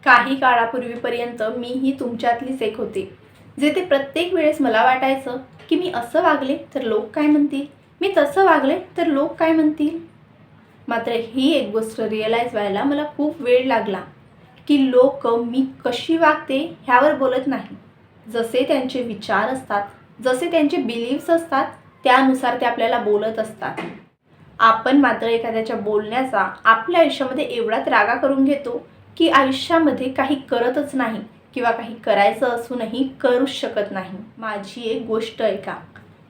काही काळापूर्वीपर्यंत मीही तुमच्यातलीच एक होते, जे ते प्रत्येक वेळेस मला वाटायचं की मी असं वागले तर लोक काय म्हणतील, मी तसं वागले तर लोक काय म्हणतील. मात्र ही एक गोष्ट रिअलाईज व्हायला मला खूप वेळ लागला की लोक मी कशी वागते ह्यावर बोलत नाही. जसे त्यांचे विचार असतात, जसे त्यांचे बिलीव्स असतात, त्यानुसार ते आपल्याला बोलत असतात. आपण मात्र एखाद्याच्या बोलण्याचा आपल्या आयुष्यामध्ये एवढाच रागा करून घेतो की आयुष्यामध्ये काही करतच नाही किंवा काही करायचं असूनही करूच शकत नाही. माझी एक गोष्ट ऐका,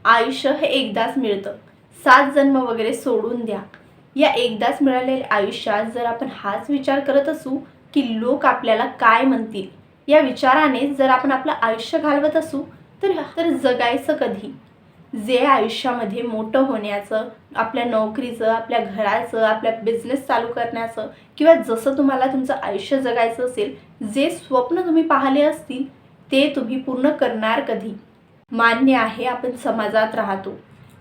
आयुष्य हे एकदाच मिळतं, 7 जन्म वगैरे सोडून द्या. या एकदाच मिळालेल्या आयुष्यात जर आपण हाच विचार करत असू की लोक आपल्याला काय म्हणतील, या विचाराने जर आपण आपलं आयुष्य घालवत असू तर जगायचं कधी. जे आयुष्यामध्ये मोठं होण्याचं, आपल्या नोकरीचं, आपल्या घराचं, आपल्या बिझनेस चालू करण्याचं किंवा जसं तुम्हाला तुमचं आयुष्य जगायचं असेल, जे स्वप्न तुम्ही पाहिले असतील ते तुम्ही पूर्ण करणार कधी. मान्य आहे आपण समाजात राहतो,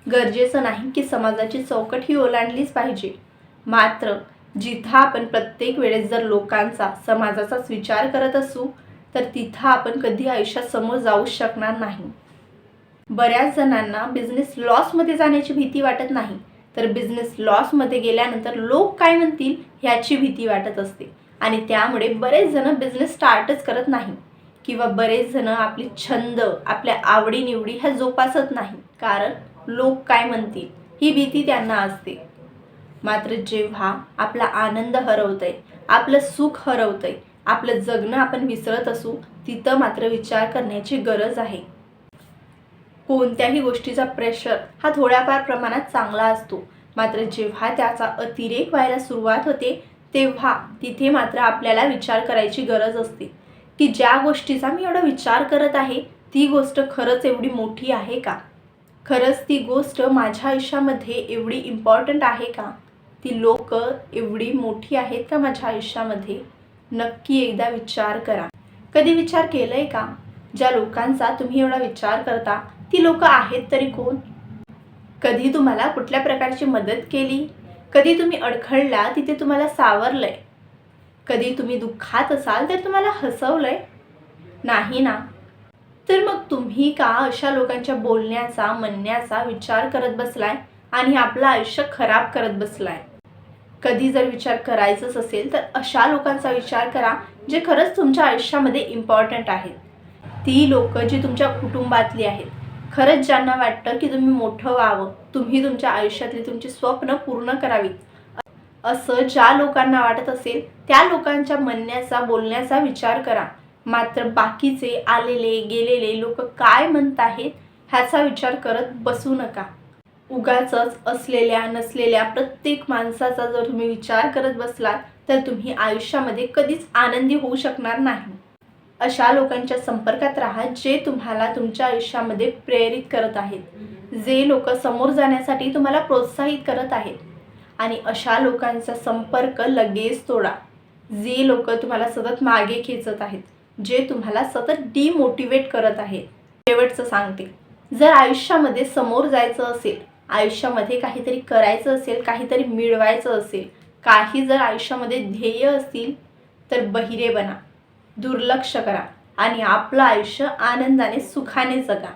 गरजेचं नाही की समाजाची चौकट ही ओलांडलीच पाहिजे. मात्र जिथं आपण प्रत्येक वेळेस जर लोकांचा, समाजाचाच विचार करत असू तर तिथं आपण कधी आयुष्यात समोर जाऊच शकणार नाही. बऱ्याच जणांना बिझनेस लॉसमध्ये जाण्याची भीती वाटत नाही, तर बिझनेस लॉसमध्ये गेल्यानंतर लोक काय म्हणतील ह्याची भीती वाटत असते. आणि त्यामुळे बरेच जण बिझनेस स्टार्टच करत नाही किंवा बरेच जण आपली छंद, आपल्या आवडीनिवडी ह्या जोपासत नाही, कारण लोक काय म्हणतील ही भीती त्यांना असते. मात्र जेव्हा आपला आनंद हरवतंय, आपलं सुख हरवतंय, आपलं जगणं आपण विसरत असू, तिथं मात्र विचार करण्याची गरज आहे. कोणत्याही गोष्टीचा प्रेशर हा थोड्याफार प्रमाणात चांगला असतो, मात्र जेव्हा त्याचा अतिरेक व्हायला सुरुवात होते तेव्हा तिथे मात्र आपल्याला विचार करायची गरज असते की ज्या गोष्टीचा मी एवढा विचार करत आहे ती गोष्ट खरंच एवढी मोठी आहे का, खरंच ती गोष्ट माझ्या आयुष्यामध्ये एवढी इम्पॉर्टंट आहे का, ती लोक एवढी मोठी आहेत का माझ्या आयुष्यामध्ये. नक्की एकदा विचार करा. कधी विचार केलाय का ज्या लोकांचा तुम्ही एवढा विचार करता ती लोक आहेत तरी कोण. कधी तुम्हाला कुठल्या प्रकारची मदत केली, कधी तुम्ही अडखळला तिथे तुम्हाला सावरलंय, कधी तुम्ही दुःखात असाल तर तुम्हाला हसवलंय, नाही ना. तर मग तुम्ही का अशा लोकांच्या बोलण्याचा, म्हणण्याचा विचार करत बसलाय आणि आपलं आयुष्य खराब करत बसलाय. कधी जर विचार करायचंच असेल तर अशा लोकांचा विचार करा जे खरंच तुमच्या आयुष्यामध्ये इम्पॉर्टंट आहेत. ती लोक जी तुमच्या कुटुंबातली आहेत, खरंच ज्यांना वाटतं की तुम्ही मोठं व्हावं, तुम्ही तुमच्या आयुष्यातली तुमची स्वप्न पूर्ण करावीत, असं ज्या लोकांना वाटत असेल त्या लोकांच्या म्हणण्याचा, बोलण्याचा विचार करा. मात्र बाकीचे आलेले गेलेले लोक काय म्हणत आहेत ह्याचा विचार करत बसू नका. उगाचच असलेल्या नसलेल्या प्रत्येक माणसाचा जर तुम्ही विचार करत बसलात तर तुम्ही आयुष्यामध्ये कधीच आनंदी होऊ शकणार नाही. अशा लोकांच्या संपर्कात राहा जे तुम्हाला तुमच्या आयुष्यामध्ये प्रेरित करत आहेत, जे लोक समोर जाण्यासाठी तुम्हाला प्रोत्साहित करत आहेत. आणि अशा लोकांचा संपर्क लगेच तोडा जे लोक तुम्हाला सतत मागे खेचत आहेत, जे तुम्हाला सतत डिमोटिवेट करत आहेत. शेवटचं सांगते, जर आयुष्यामध्ये समोर जायचं असेल, आयुष्यामध्ये काहीतरी करायचं असेल, काहीतरी मिळवायचं असेल, काही जर आयुष्यामध्ये ध्येय असतील तर बहिरे बना, दुर्लक्ष करा आणि आपलं आयुष्य आनंदाने, सुखाने जगा.